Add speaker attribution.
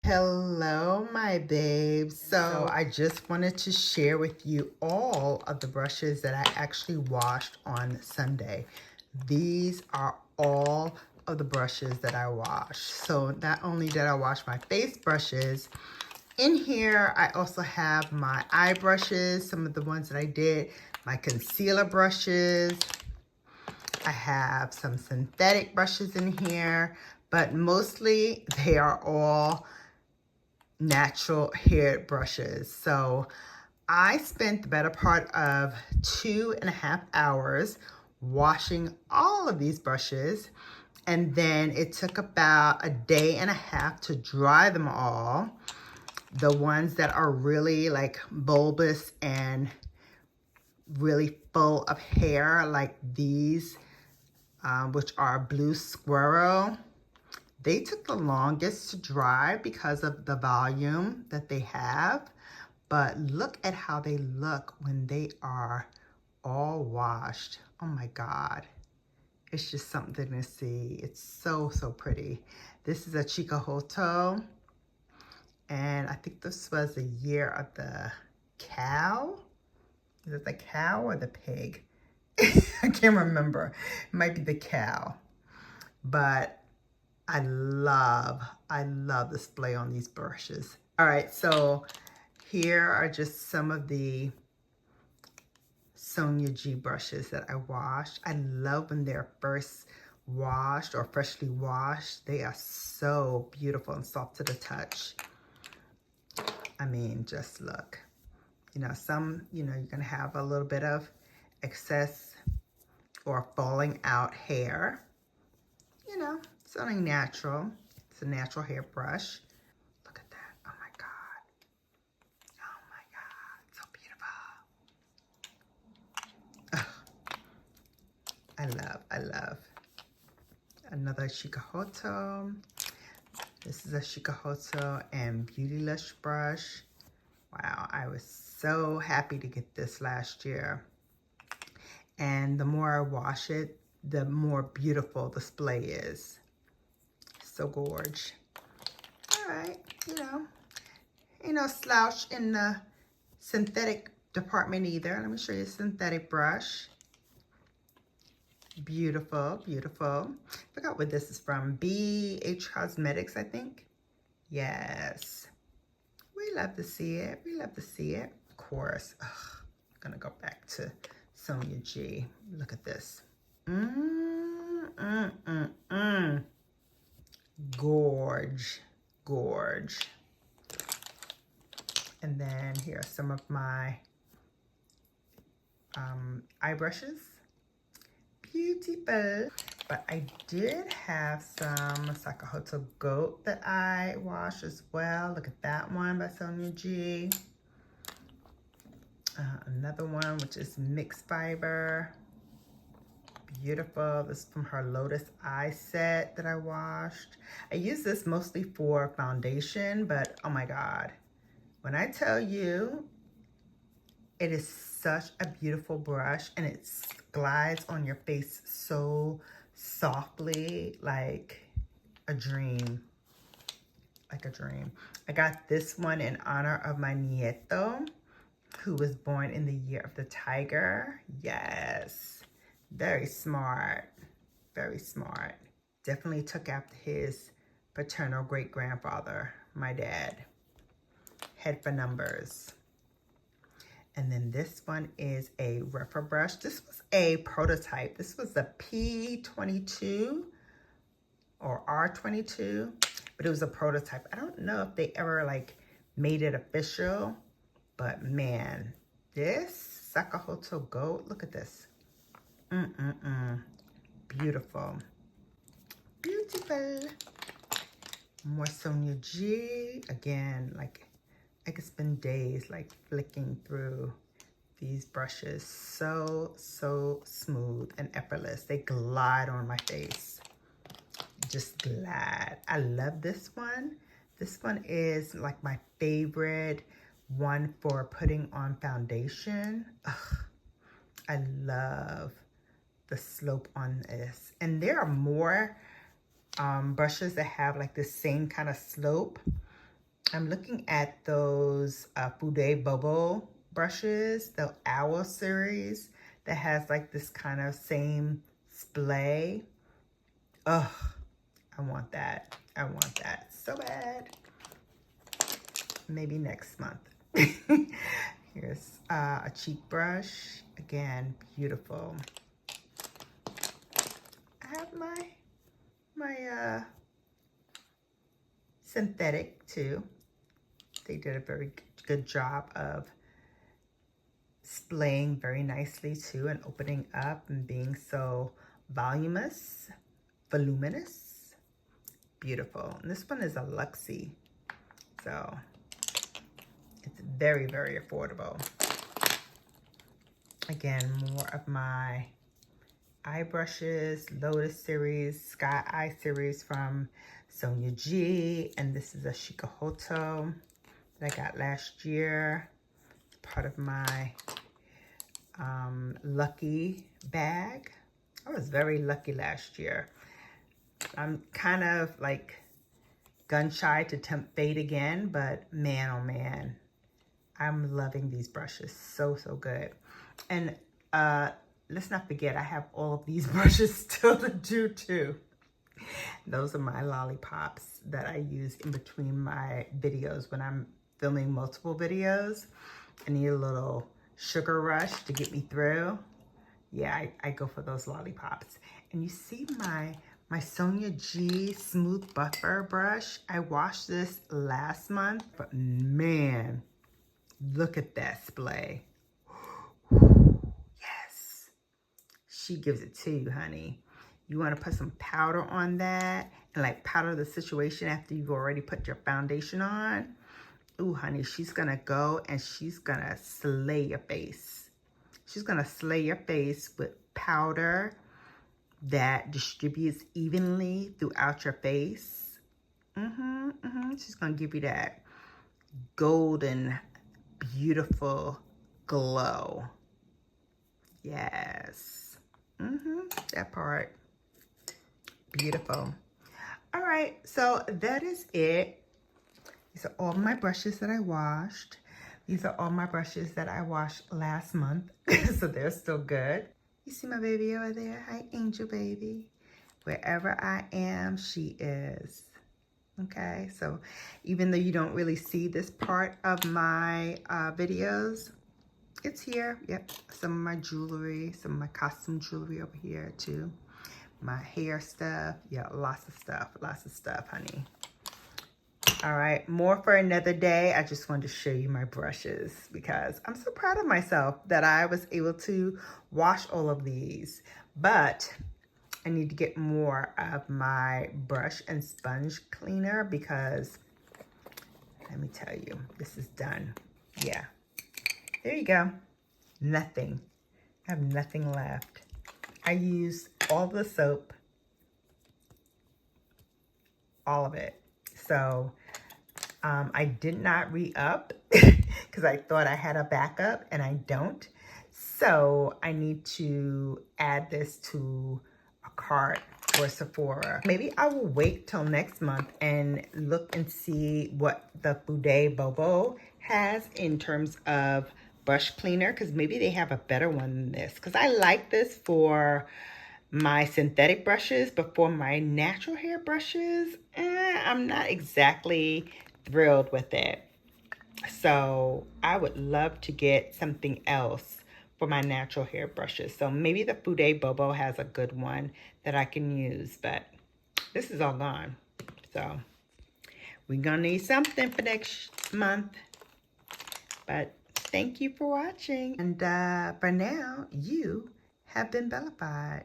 Speaker 1: Hello, my babes. So I just wanted to share with you all of the brushes that I actually washed on Sunday. These are all of the brushes that I washed. So not only did I wash my face brushes, in here I also have my eye brushes, some of the ones that I did, my concealer brushes. I have some synthetic brushes in here, but mostly they are all natural hair brushes. So I spent the better part of 2.5 hours washing all of these brushes, and then it took about a day and a half to dry them all. The ones that are really like bulbous and really full of hair, like these, which are blue squirrel. They took the longest to dry because of the volume that they have, but look at how they look when they are all washed. Oh my God. It's just something to see. It's so, so pretty. This is a Chikahoto, and I think this was the year of the cow. Is it the cow or the pig? I can't remember. It might be the cow, but I love display on these brushes. All right, so here are just some of the SunYaY brushes that I washed. I love when they're first washed or freshly washed. They are so beautiful and soft to the touch. I mean, just look. You know, some, you're gonna have a little bit of excess or falling out hair. It's only natural. It's a natural hair brush. Look at that. Oh my God. Oh my God. So beautiful. Ugh. I love. Another Chikahoto. This is a Chikahoto and Beauty Lush brush. Wow, I was so happy to get this last year. And the more I wash it, the more beautiful the display is. So gorge. All right, ain't no slouch in the synthetic department either. Let me show you a synthetic brush. Beautiful, beautiful. Forgot what this is from. BH Cosmetics, I think. Yes. We love to see it. We love to see it. Of course. Ugh, I'm gonna go back to SunYaY. Look at this. Gorge. Gorge. And then here are some of my eye brushes. Beautiful. But I did have some Sakahoto Goat that I washed as well. Look at that one by SunYaY. Another one, which is mixed fiber. Beautiful. This is from her Lotus Eye set that I washed. I use this mostly for foundation, but oh my God. When I tell you, it is such a beautiful brush, and it glides on your face so softly, like a dream. Like a dream. I got this one in honor of my nieto, who was born in the year of the tiger. Yes. Very smart. Very smart. Definitely took after his paternal great-grandfather, my dad. Head for numbers. And then this one is a rougher brush. This was a prototype. This was the P22 or R22, but it was a prototype. I don't know if they ever like made it official, but man, this Sakahoto Goat, look at this. Beautiful. Beautiful. More SunYaY. Again, like I could spend days like flicking through these brushes. So smooth and effortless. They glide on my face. Just glide. I love this one. This one is like my favorite one for putting on foundation. Ugh, I love the slope on this. And there are more brushes that have like the same kind of slope. I'm looking at those fude bubble brushes, the Owl series that has like this kind of same splay. Ugh, I want that. I want that so bad. Maybe next month. Here's a cheek brush. Again, beautiful. I have my synthetic too. They did a very good job of splaying very nicely too, and opening up and being so voluminous. Beautiful. And this one is a luxe, so it's very, very affordable. Again, more of my eye brushes, Lotus series, Sky Eye series from SunYaY, and this is a Shikahoto that I got last year, part of my lucky bag. I was very lucky last year. I'm kind of like gun shy to tempt fate again, but man, oh man, I'm loving these brushes. So good. And let's not forget, I have all of these brushes still to do too. Those are my lollipops that I use in between my videos when I'm filming multiple videos. I need a little sugar rush to get me through. Yeah, I go for those lollipops. And you see my SunYaY Smooth Buffer brush. I washed this last month, but man, look at that splay. Yes, she gives it to you, honey. You want to put some powder on that and like powder the situation after you've already put your foundation on. Ooh, honey, she's gonna go and she's gonna slay your face. She's gonna slay your face with powder that distributes evenly throughout your face. She's gonna give you that golden, beautiful glow. Yes. That part. Beautiful. All right, so that is it. These are all my brushes that I washed. These are all my brushes that I washed last month, so they're still good. You see my baby over there? Hi, Angel Baby. Wherever I am, she is. Okay, so even though you don't really see this part of my videos, it's here. Yep, some of my jewelry, some of my costume jewelry over here too. My hair stuff. Yeah, lots of stuff, honey. All right, more for another day. I just wanted to show you my brushes because I'm so proud of myself that I was able to wash all of these. But I need to get more of my brush and sponge cleaner because, let me tell you, this is done. Yeah, there you go. Nothing. I have nothing left. I used all the soap, all of it. So I did not re-up because I thought I had a backup and I don't. So I need to add this to a cart for Sephora. Maybe I will wait till next month and look and see what the Fude Bobo has in terms of brush cleaner, because maybe they have a better one than this. Because I like this for my synthetic brushes, but for my natural hair brushes, I'm not exactly thrilled with it. So I would love to get something else for my natural hair brushes. So maybe the Fude Bobo has a good one that I can use, but this is all gone. So we're gonna need something for next month. But thank you for watching. And for now, you have been bellified.